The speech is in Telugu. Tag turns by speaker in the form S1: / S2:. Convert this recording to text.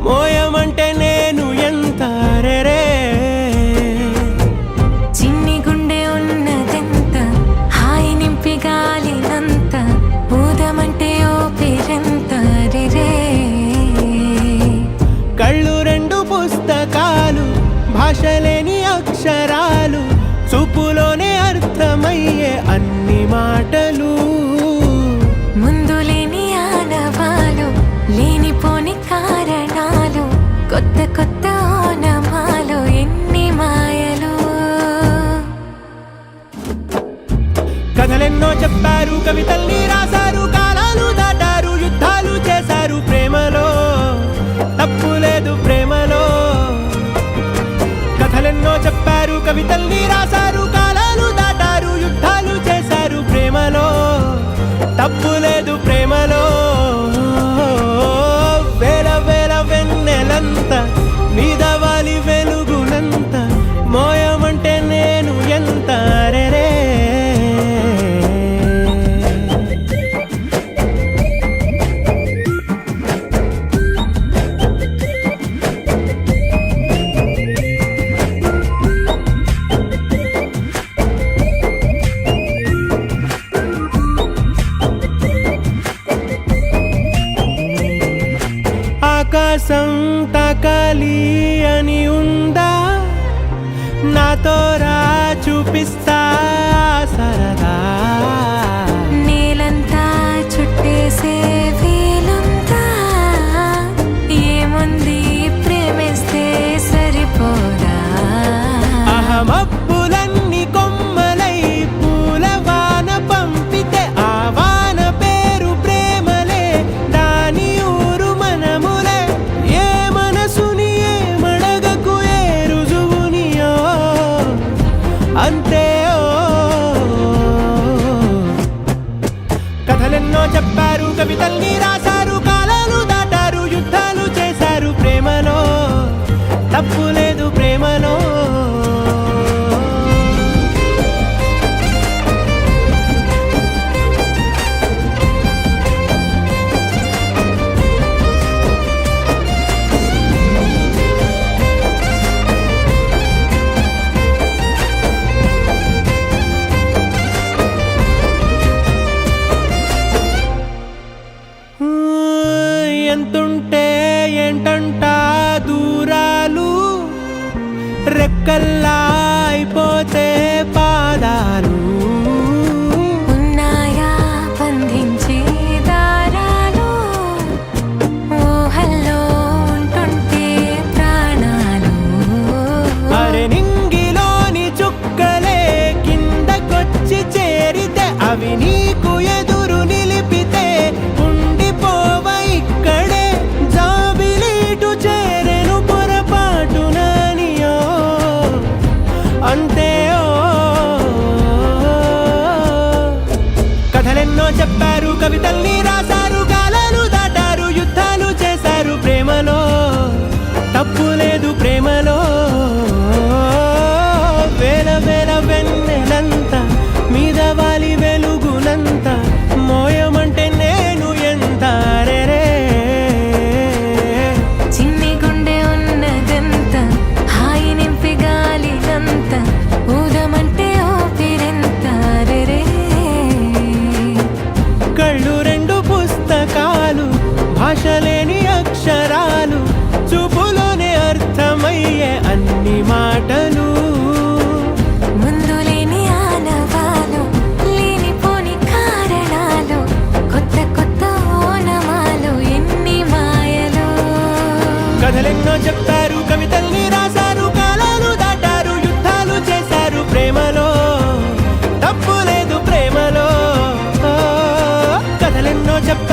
S1: మోయమంటే నేను ఎంత రే
S2: చిన్ని గుండె ఉన్నదెంత హాయి నింపి గాలినంత ఊదమంటే ఓపిరెంత రే
S1: కళ్ళు రెండు పుస్తకాలు భాషలేని అక్షరాలు చూపులోనే అర్థమయ్యే అన్ని మాటలు
S2: ముందు లేని ఆనవాలు లేనిపోని కారణాలు కొత్త కొత్త ఓనమాలు ఎన్ని మాయలు
S1: కథలెన్నో చెప్పారు కవితల్ని రాశారు కాలాలు దాటారు యుద్ధాలు చేశారు ప్రేమలో తప్పు లేదు ప్రేమలో కథలెన్నో చెప్పారు కవితల్ని రాశారు కాలాలు దాటారు యుద్ధాలు చేశారు ప్రేమలో తప్పు లేదు ప్రేమలో వేల వేల వెన్నెలంత మీద వాలి వెలుగునంత మోయమంటే నేను ఎంత రే ఆకాశం తాకాలి అని ఉందా నాతో రా చూపిస్తా సరదా
S2: నేలంతా చుట్టేసే వీలుందా ఏముంది ప్రేమిస్తే సరిపోదా
S1: అహమప్పులన్నీ కొమ్మలై పూల వాన పంపితే ఆ వాన పేరు ప్రేమలే దాని ఊరు మనములే ఏ మనసుని ఏ మడగకు ఏ రుజువునియో అంతే కథలెన్నో చెప్పారు కవితల్ని రాశారు కాలాలు దాటారు యుద్ధాలు చేశారు ప్రేమలో తప్పు లేదు ప్రేమలో ఎంతుంటే ఏంటంట దూరాలు రెక్కల్లా అయిపోతే పాదాలు
S2: ఉన్నాయా బంధించే దారాలు ఊహల్లో ఉంటుంటే ప్రాణాలు
S1: అరే నింగిలోని చుక్కలే కిందకొచ్చి చేరితే అవి నీకు ఎదురు నిలిపితే ఉండిపోవ ఇక్కడే జాబిలీటు చేరెను పొరపాటుననియో అంతే కథలెన్నో చెప్పారు కవితల్ని రాశారు కాలాలు దాటారు యుద్ధాలు చేశారు ప్రేమలో తప్పు లేదు ప్రేమలో వేల వేల వెన్నెలంత మీద వాలి వెలుగునంత మోయమంటే నేను ఎంత రే
S2: చిన్ని గుండె ఉన్నదెంత హాయి నింపి గాలినంత ఊదమంటే ఓపిరెంత రే
S1: కళ్ళు రెండు పుస్తకాలు భాషలేని అక్షరాలు చూపులోనే అర్థమయ్యే అన్ని మాటలు
S2: ముందు లేని ఆనవాలు లేనిపోని కారణాలు కొత్త కొత్త ఓనమాలు ఎన్ని మాయలు
S1: కథలెన్నో చెప్పారు కవితల్ని రాశారు కాలాలు దాటారు యుద్ధాలు చేశారు ప్రేమలో తప్పు లేదు ప్రేమలో కథలెన్నో చెప్పారు